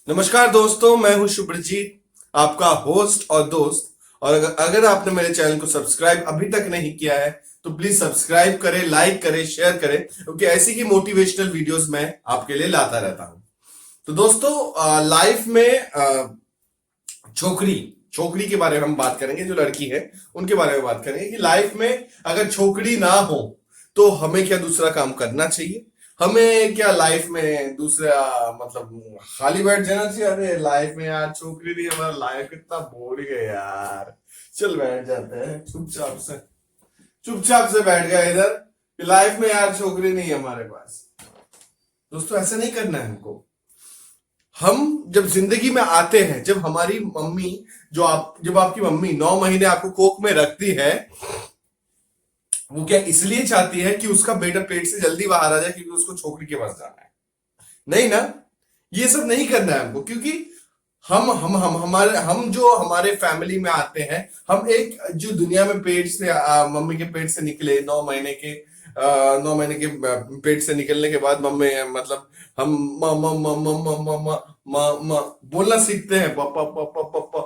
नमस्कार दोस्तों, मैं हूं शुभ्रजीत, आपका होस्ट और दोस्त। और अगर आपने मेरे चैनल को सब्सक्राइब अभी तक नहीं किया है तो प्लीज सब्सक्राइब करें, लाइक करें, शेयर करें, क्योंकि ऐसी ही मोटिवेशनल वीडियोस मैं आपके लिए लाता रहता हूं। तो दोस्तों, लाइफ में छोकरी छोकरी के बारे में हम बात करेंगे। जो लड़की है उनके बारे में बात करेंगे कि लाइफ में अगर छोकरी ना हो तो हमें क्या दूसरा काम करना चाहिए। हमें क्या लाइफ में दूसरा मतलब खाली बैठ जाना चाहिए। अरे लाइफ में यार छोकरी नहीं, हमारा लाइफ कितना बोरिंग है यार, चल बैठ जाते हैं चुपचाप से बैठ गए इधर। लाइफ में यार छोकरी नहीं है हमारे पास। दोस्तों, ऐसा नहीं करना है हमको। हम जब जिंदगी में आते हैं, जब हमारी मम्मी, जब आपकी मम्मी 9 महीने आपको कोख में रखती है, वो क्या इसलिए चाहती है कि उसका बेटा पेट से जल्दी बाहर आ जाए क्योंकि उसको छोकरी के पास जाना है? नहीं ना। ये सब नहीं करना है हमको, क्योंकि हम जो हमारे फैमिली में आते हैं, हम एक जो दुनिया में पेट से मम्मी के पेट से निकले 9 महीने के, 9 महीने के पेट से निकलने के बाद मम्मी मतलब हम म म म म म म म म म बोलना सीखते हैं, पापा पापा पापा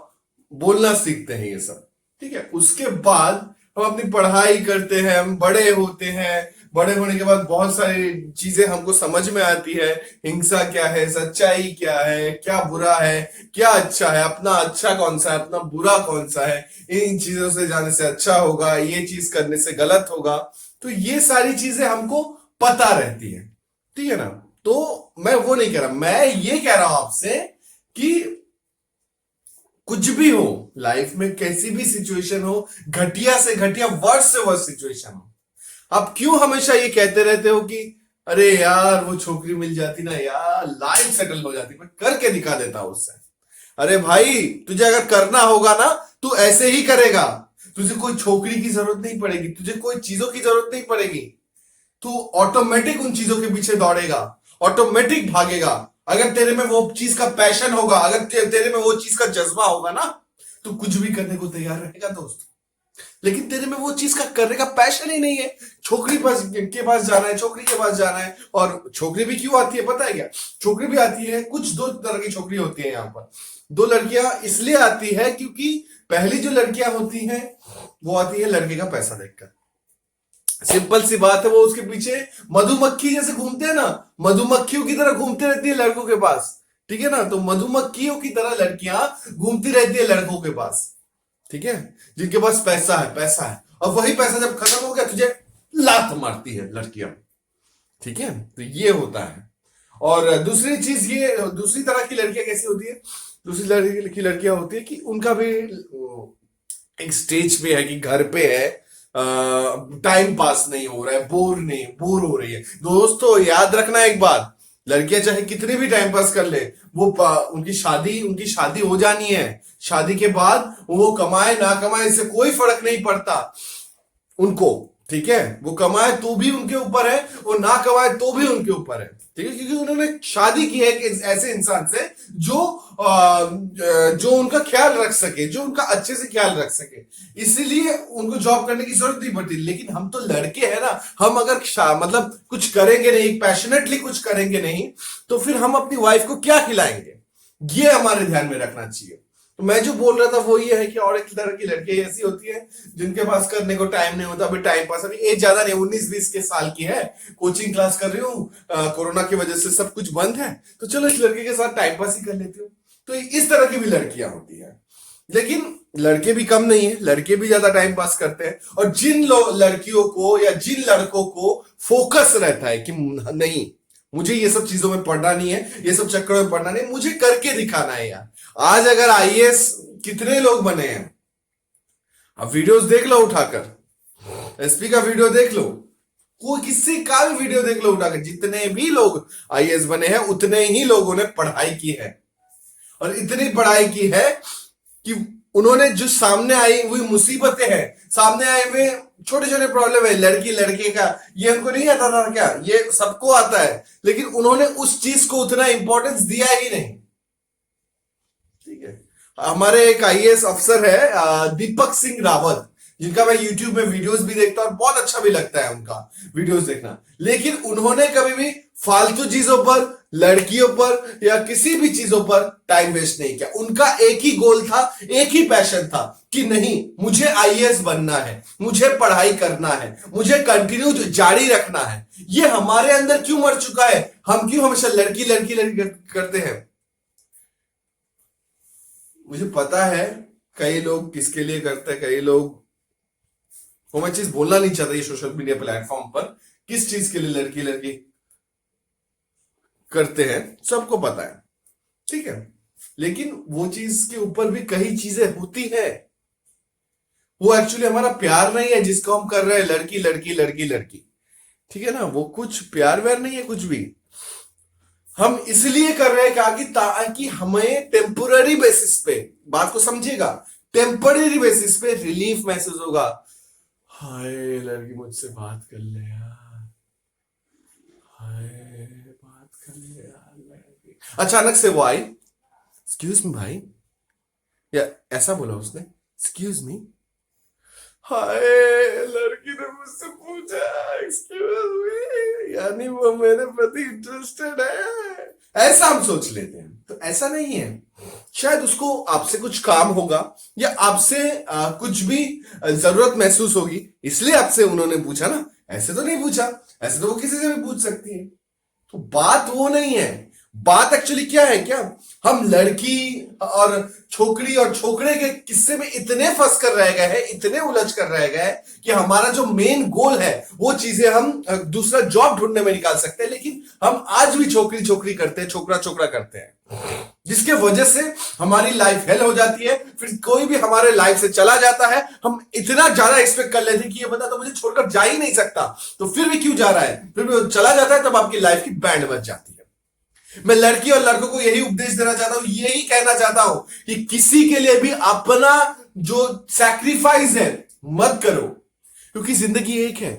बोलना सीखते हैं ये सब। ठीक है, उसके बाद हम अपनी पढ़ाई करते हैं, हम बड़े होते हैं। बड़े होने के बाद बहुत सारी चीजें हमको समझ में आती है। हिंसा क्या है, सच्चाई क्या है, क्या बुरा है, क्या अच्छा है, अपना अच्छा कौन सा है, अपना बुरा कौन सा है, इन चीजों से जाने से अच्छा होगा, ये चीज करने से गलत होगा। तो ये सारी चीजें हमको पता रहती है। ठीक है ना। तो मैं वो नहीं कह रहा, मैं ये कह रहा हूं आपसे कि कुछ भी हो लाइफ में, कैसी भी सिचुएशन हो, घटिया से घटिया, वर्ष से वर्ष सिचुएशन हो, आप क्यों हमेशा ये कहते रहते हो कि अरे यार वो छोकरी मिल जाती ना यार, लाइफ सेटल हो जाती, मैं करके दिखा देता हूं उससे। अरे भाई, तुझे अगर करना होगा ना तू ऐसे ही करेगा। तुझे कोई छोकरी की जरूरत नहीं पड़ेगी, तुझे कोई चीजों की जरूरत नहीं पड़ेगी। तू ऑटोमेटिक उन चीजों के पीछे दौड़ेगा, ऑटोमेटिक भागेगा। अगर तेरे में वो चीज का पैशन होगा, अगर तेरे में वो चीज का जज्बा होगा ना, तो कुछ भी करने को तैयार रहेगा दोस्त। लेकिन तेरे में वो चीज का करने का पैशन ही नहीं है। छोकरी के पास जाना है, छोकरी के पास जाना है। और छोकरी भी क्यों आती है पता है क्या? छोकरी भी आती है, कुछ दो तरह की छोकरी होती है यहाँ पर। दो लड़कियां इसलिए आती है क्योंकि पहली जो लड़कियां होती हैं वो आती है लड़के का पैसा देखकर। सिंपल सी बात है, वो उसके पीछे मधुमक्खी जैसे घूमते हैं ना, मधुमक्खियों की तरह घूमते रहती है लड़कों के पास। ठीक है ना। तो मधुमक्खियों की तरह लड़कियां घूमती रहती है लड़कों के पास। ठीक है, जिनके पास पैसा है, पैसा है, और वही पैसा जब खत्म हो गया तुझे लात मारती है लड़कियां। ठीक है, तो ये होता है। और दूसरी चीज, ये दूसरी तरह की लड़कियां कैसी होती है? दूसरी तरह की लड़कियां होती है कि उनका भी एक स्टेज पे है कि घर पे है, टाइम पास नहीं हो रहा है, बोर हो रही है। दोस्तों याद रखना एक बात, लड़कियां चाहे कितनी भी टाइम पास कर ले, वो उनकी शादी हो जानी है। शादी के बाद वो कमाए ना कमाए इससे कोई फर्क नहीं पड़ता उनको। ठीक है, वो कमाए तो भी उनके ऊपर है, वो ना कमाए तो भी उनके ऊपर है। ठीक है, क्योंकि उन्होंने शादी की है कि ऐसे इंसान से जो जो उनका ख्याल रख सके, जो उनका अच्छे से ख्याल रख सके। इसीलिए उनको जॉब करने की जरूरत नहीं पड़ती। लेकिन हम तो लड़के हैं ना, हम अगर मतलब कुछ करेंगे नहीं, पैशनेटली कुछ करेंगे नहीं, तो फिर हम अपनी वाइफ को क्या खिलाएंगे? ये हमारे ध्यान में रखना चाहिए। तो मैं जो बोल रहा था वो ये है कि और एक तरह की लड़कियां ऐसी होती है जिनके पास करने को टाइम नहीं होता। अभी टाइम पास, अभी एज ज्यादा नहीं, 19-20 के साल की है, कोचिंग क्लास कर रही हूँ, कोरोना की वजह से सब कुछ बंद है, तो चलो इस लड़के के साथ टाइम पास ही कर लेती हूँ। तो इस तरह की भी लड़कियां होती है। लेकिन लड़के भी कम नहीं है, लड़के भी ज्यादा टाइम पास करते हैं। और जिन लड़कियों को या जिन लड़कों को फोकस रहता है कि नहीं, मुझे ये सब चीजों में पढ़ना नहीं है, ये सब चक्करों में पढ़ना नहीं, मुझे करके दिखाना है यार। आज अगर आईएएस कितने लोग बने हैं, अब वीडियोस देख लो उठाकर, एसपी का वीडियो देख लो, कोई किसी का भी वीडियो देख लो उठाकर, जितने भी लोग आईएएस बने हैं उतने ही लोगों ने पढ़ाई की है। और इतनी पढ़ाई की है कि उन्होंने जो सामने आई हुई मुसीबतें हैं, सामने आए हुए छोटे छोटे प्रॉब्लम है, लड़की लड़के का, ये उनको नहीं आता था क्या? ये सबको आता है, लेकिन उन्होंने उस चीज को उतना इंपॉर्टेंस दिया ही नहीं। ठीक है, हमारे एक आईएएस अफसर है दीपक सिंह रावत। जिनका मैं यूट्यूब में वीडियोस भी देखता हूं और बहुत अच्छा भी लगता है उनका वीडियोस देखना, लेकिन उन्होंने कभी भी फालतू चीजों पर, लड़कियों पर या किसी भी चीजों पर टाइम वेस्ट नहीं किया। उनका एक ही गोल था, एक ही पैशन था कि नहीं, मुझे आईएएस बनना है, मुझे पढ़ाई करना है, मुझे कंटिन्यू जारी रखना है। ये हमारे अंदर क्यों मर चुका है? हम क्यों हमेशा लड़की लड़की लड़की करते हैं? मुझे पता है कई लोग किसके लिए करते हैं, कई लोग, वो मैं चीज बोलना नहीं चाहता ये सोशल मीडिया प्लेटफॉर्म पर, किस चीज के लिए लड़की लड़की करते हैं सबको पता है, ठीक है। लेकिन वो चीज के ऊपर भी कई चीजें होती है। वो एक्चुअली हमारा प्यार नहीं है जिसको हम कर रहे हैं, लड़की लड़की लड़की लड़की, ठीक है ना। वो कुछ प्यार व्यार नहीं है कुछ भी। हम इसलिए कर रहे हैं ताकि हमें टेम्पोररी बेसिस पे, बात को समझिएगा, टेम्पररी बेसिस पे रिलीफ महसूस होगा। हाय लड़की मुझसे बात कर ले यार, हाय बात कर ले यार लड़की। अचानक से वो आई, एक्सक्यूज मी भाई, या ऐसा बोला उसने, एक्सक्यूज मी। हाय लड़की ने मुझसे पूछा एक्सक्यूज मी, यानी वो मेरे प्रति इंटरेस्टेड है, ऐसा हम सोच लेते हैं। तो ऐसा नहीं है, शायद उसको आपसे कुछ काम होगा या आपसे कुछ भी जरूरत महसूस होगी, इसलिए आपसे उन्होंने पूछा ना। ऐसे तो नहीं पूछा, ऐसे तो वो किसी से भी पूछ सकती है। तो बात वो नहीं है। बात एक्चुअली क्या है, क्या हम लड़की और छोकरी और छोकरे के किस्से में इतने फंस कर रह गए हैं, इतने उलझ कर रह गए हैं कि हमारा जो मेन गोल है वो चीजें हम दूसरा जॉब ढूंढने में निकाल सकते हैं, लेकिन हम आज भी छोकरी छोकरी करते हैं, छोकरा छोकरा करते हैं, जिसके वजह से हमारी लाइफ हेल हो जाती है। फिर कोई भी हमारे लाइफ से चला जाता है, हम इतना ज्यादा एक्सपेक्ट कर लेते हैं कि ये बंदा तो मुझे छोड़कर जा ही नहीं सकता, तो फिर भी क्यों जा रहा है, फिर भी चला जाता है, तब आपकी लाइफ की बैंड बज जाती है। मैं लड़की और लड़कों को यही उपदेश देना चाहता हूं, यही कहना चाहता हूं कि किसी के लिए भी अपना जो सैक्रिफाइस है मत करो, क्योंकि जिंदगी एक है।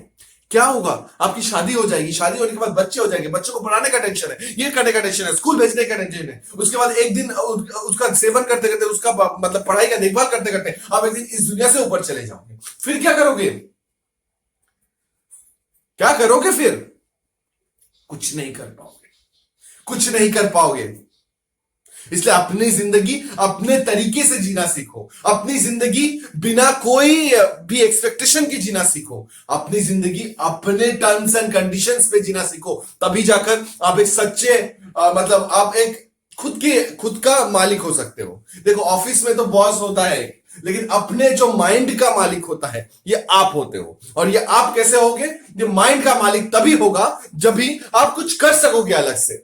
क्या होगा, आपकी शादी हो जाएगी, शादी होने के बाद बच्चे हो जाएंगे, बच्चों को पढ़ाने का टेंशन है, ये करने का टेंशन है, स्कूल भेजने का टेंशन है, उसके बाद एक दिन उसका सेवन करते करते, उसका मतलब पढ़ाई का देखभाल करते करते आप एक दिन इस दुनिया से ऊपर चले जाओगे। फिर क्या करोगे, क्या करोगे फिर? कुछ नहीं कर पाओगे, कुछ नहीं कर पाओगे। इसलिए अपनी जिंदगी अपने तरीके से जीना सीखो, अपनी जिंदगी बिना कोई भी एक्सपेक्टेशन के जीना सीखो, अपनी जिंदगी अपने टर्म्स एंड कंडीशंस पे जीना सीखो, तभी जाकर आप एक सच्चे मतलब आप एक खुद का मालिक हो सकते हो। देखो ऑफिस में तो बॉस होता है, लेकिन अपने जो माइंड का मालिक होता है ये आप होते हो। और ये आप कैसे होगे? ये माइंड का मालिक तभी होगा जब भी आप कुछ कर सकोगे अलग से।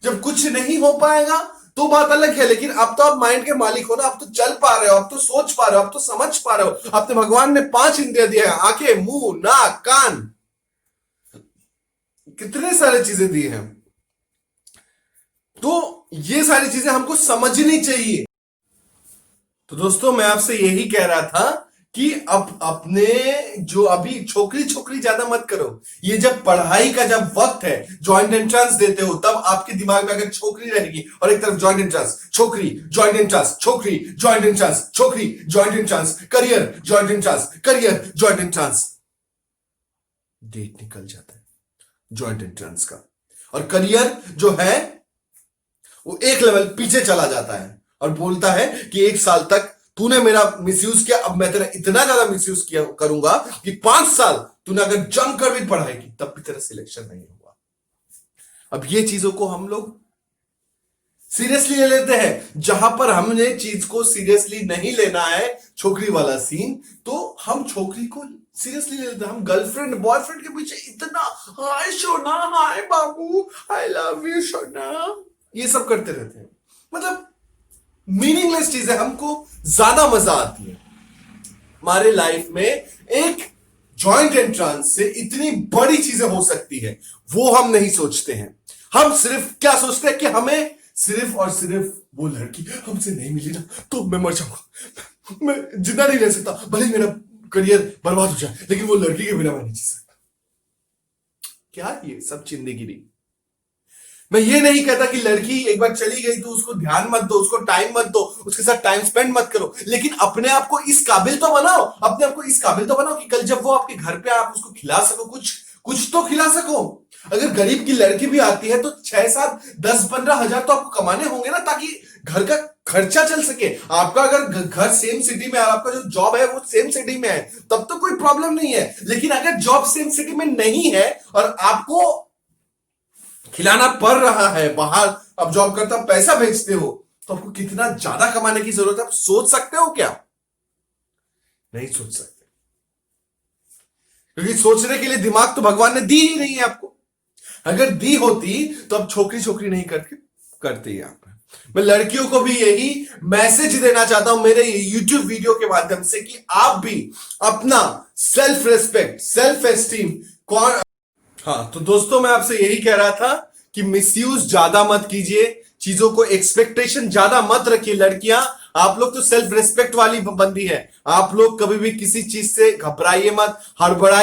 जब कुछ नहीं हो पाएगा तो बात अलग है, लेकिन अब तो आप माइंड के मालिक हो ना, आप तो चल पा रहे हो, आप तो सोच पा रहे हो, आप तो समझ पा रहे हो। आपने भगवान ने 5 इंद्रियां दिए हैं, आंखें, मुंह, नाक, कान, कितने सारे चीजें दी हैं। तो ये सारी चीजें हमको समझनी चाहिए। तो दोस्तों मैं आपसे यही कह रहा था कि अब अपने जो अभी छोकरी छोकरी ज्यादा मत करो। ये जब पढ़ाई का जब वक्त है, ज्वाइंट एंट्रेंस देते हो, तब आपके दिमाग में अगर छोकरी रहेगी और एक तरफ ज्वाइंट एंट्रेंस, छोकरी, ज्वाइंट एंट्रेंस, छोकरी, ज्वाइंट एंट्रेंस, छोकरी, joint entrance, career, joint entrance, career, joint entrance, date निकल जाता है ज्वाइंट एंट्रेंस का। और करियर जो है वो एक लेवल पीछे चला जाता है और बोलता है कि 1 साल तक तूने मेरा मिसयूज किया, अब मैं तेरा इतना ज्यादा मिसयूज किया करूंगा कि 5 साल तूने अगर जम कर भी पढ़ाई की तब भी तेरा सिलेक्शन नहीं हुआ। अब ये चीजों को हम लोग सीरियसली ले लेते हैं। जहां पर हमने चीज को सीरियसली नहीं लेना है, छोकरी वाला सीन, तो हम छोकरी को सीरियसली ले लेते हैं। हम गर्लफ्रेंड बॉयफ्रेंड के पीछे इतना हाय सोना, हाय बाबू, आई लव यू सोना, ये सब करते रहते हैं। मतलब मीनिंगलेस चीजें हमको ज्यादा मजा आती है। हमारे लाइफ में एक जॉइंट एंट्रेंस से इतनी बड़ी चीजें हो सकती है, वो हम नहीं सोचते हैं। हम सिर्फ क्या सोचते हैं कि हमें सिर्फ और सिर्फ वो लड़की हमसे नहीं मिली ना तो मैं मर जाऊंगा, मैं जिंदा नहीं रह सकता, भले मेरा करियर बर्बाद हो जाए, लेकिन वो लड़की के बिना मैं नहीं जी सकता। क्या ये सब जिंदगी नहीं। मैं ये नहीं कहता कि लड़की एक बार चली गई तो उसको ध्यान मत दो, उसको टाइम मत दो, उसके साथ टाइम स्पेंड मत करो, लेकिन अपने आप को इस काबिल तो बनाओ, अपने आप को इस काबिल तो बनाओ कि कल जब वो आपके घर पे आप उसको खिला सको, कुछ कुछ तो खिला सको। अगर गरीब की लड़की भी आती है तो 6, 7, 10, 15 हजार तो आपको कमाने होंगे ना, ताकि घर का खर्चा चल सके। आपका अगर घर सेम सिटी में है, आपका जो जॉब है वो सेम सिटी में है, तब तो कोई प्रॉब्लम नहीं है। लेकिन अगर जॉब सेम सिटी में नहीं है और आपको खिलाना पड़ रहा है बाहर, अब जॉब करता पैसा भेजते हो, तो आपको कितना ज्यादा कमाने की जरूरत है, आप सोच सकते हो क्या? नहीं सोच सकते, क्योंकि सोचने के लिए दिमाग तो भगवान ने दी ही नहीं है आपको। अगर दी होती तो अब छोकरी छोकरी नहीं करके करती है आप। मैं लड़कियों को भी यही मैसेज देना चाहता हूं मेरे यूट्यूब वीडियो के माध्यम से कि आप भी अपना सेल्फ रिस्पेक्ट, सेल्फ एस्टीम कौन। हाँ, तो दोस्तों मैं आपसे यही कह रहा था कि मिसयूज ज्यादा मत कीजिए, चीजों को एक्सपेक्टेशन ज्यादा मत रखिए। लड़कियां, आप लोग तो सेल्फ रिस्पेक्ट वाली बंदी है, आप लोग कभी भी किसी चीज से घबराइए मत, हड़बड़ाइए